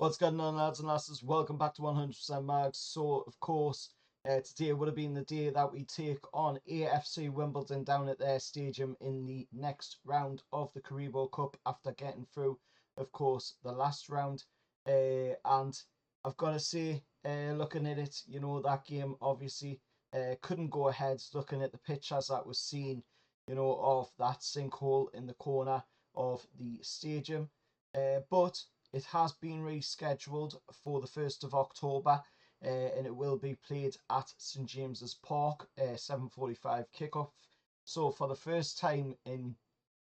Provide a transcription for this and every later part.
What's going on, lads and lasses? Welcome back to 100% Mags. So, of course, today would have been the day that we take on AFC Wimbledon down at their stadium in the next round of the Carabao Cup after getting through, of course, the last round. And I've got to say, looking at it, that game obviously couldn't go ahead. Looking at the pictures that was seen, of that sinkhole in the corner of the stadium. But it has been rescheduled for the 1st of October and it will be played at St James's Park, 7:45 kickoff. So for the first time in,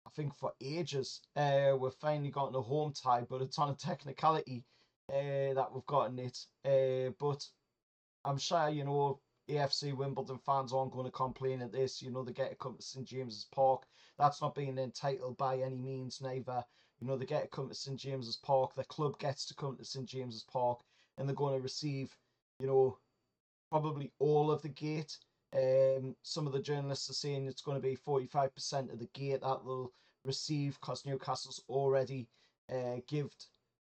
I think, for ages, we've finally gotten a home tie, but it's on a technicality that we've gotten it. But I'm sure, AFC Wimbledon fans aren't going to complain at this. They get to come to St James's Park. That's not being entitled by any means, neither. They get to come to St James's Park. The club gets to come to St James's Park, and they're going to receive, probably all of the gate. Some of the journalists are saying it's going to be 45% of the gate that they'll receive because Newcastle's already give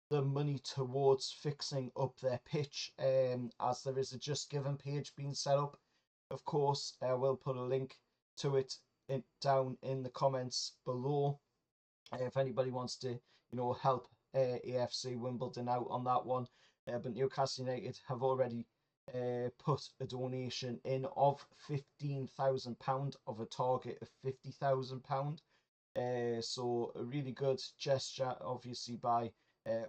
the money towards fixing up their pitch, as there is a Just Given page being set up. Of course, we'll put a link to it down in the comments below if anybody wants to, help AFC Wimbledon out on that one. But Newcastle United have already put a donation in of £15,000 of a target of £50,000. So a really good gesture, obviously, by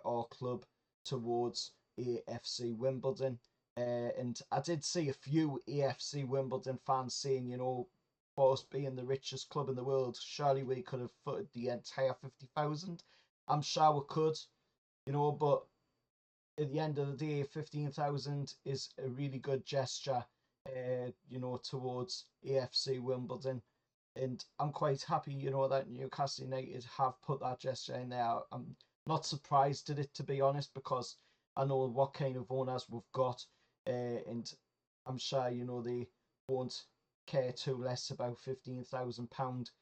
our club towards AFC Wimbledon. And I did see a few AFC Wimbledon fans saying, for us being the richest club in the world, surely we could have footed the entire 50,000. I'm sure we could, but at the end of the day, 15,000 is a really good gesture, towards AFC Wimbledon. And I'm quite happy, that Newcastle United have put that gesture in there. I'm not surprised at it, to be honest, because I know what kind of owners we've got, and I'm sure, they won't care too less about £15,000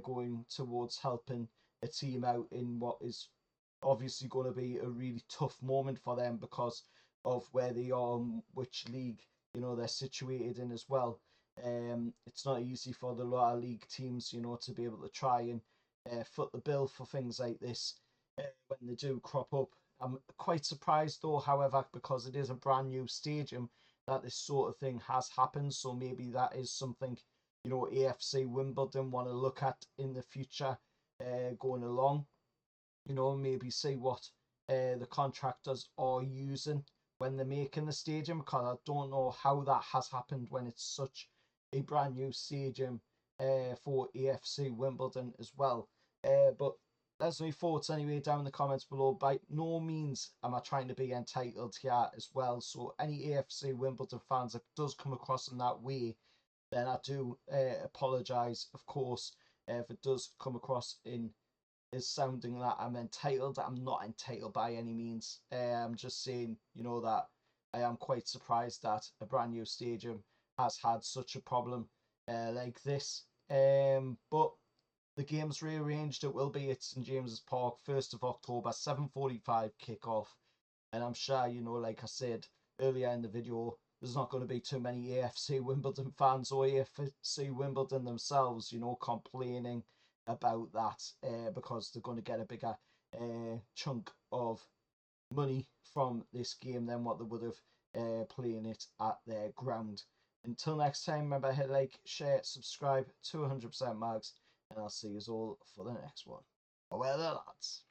going towards helping a team out in what is obviously going to be a really tough moment for them because of where they are and which league they're situated in as well. It's not easy for the lower league teams, to be able to try and foot the bill for things like this when they do crop up. I'm quite surprised though, however, because it is a brand new stadium, that this sort of thing has happened. So maybe that is something, AFC Wimbledon want to look at in the future going along. Maybe see what the contractors are using when they're making the stadium, because I don't know how that has happened when it's such a brand new stadium for AFC Wimbledon as well. But that's my thoughts anyway down in the comments below. By no means am I trying to be entitled here as well. So any AFC Wimbledon fans that does come across in that way, then I do apologise, of course, if it does come across in is sounding that I'm entitled. I'm not entitled by any means. I'm just saying, that I am quite surprised that a brand new stadium has had such a problem like this. But the game's rearranged. It will be at St James's Park, 1st of October, 7:45 kickoff. And I'm sure, like I said earlier in the video, there's not going to be too many AFC Wimbledon fans or AFC Wimbledon themselves, complaining about that because they're going to get a bigger chunk of money from this game than what they would have playing it at their ground. Until next time, remember, hit like, share, subscribe to 100% Mags, and I'll see you all for the next one. Well, lads.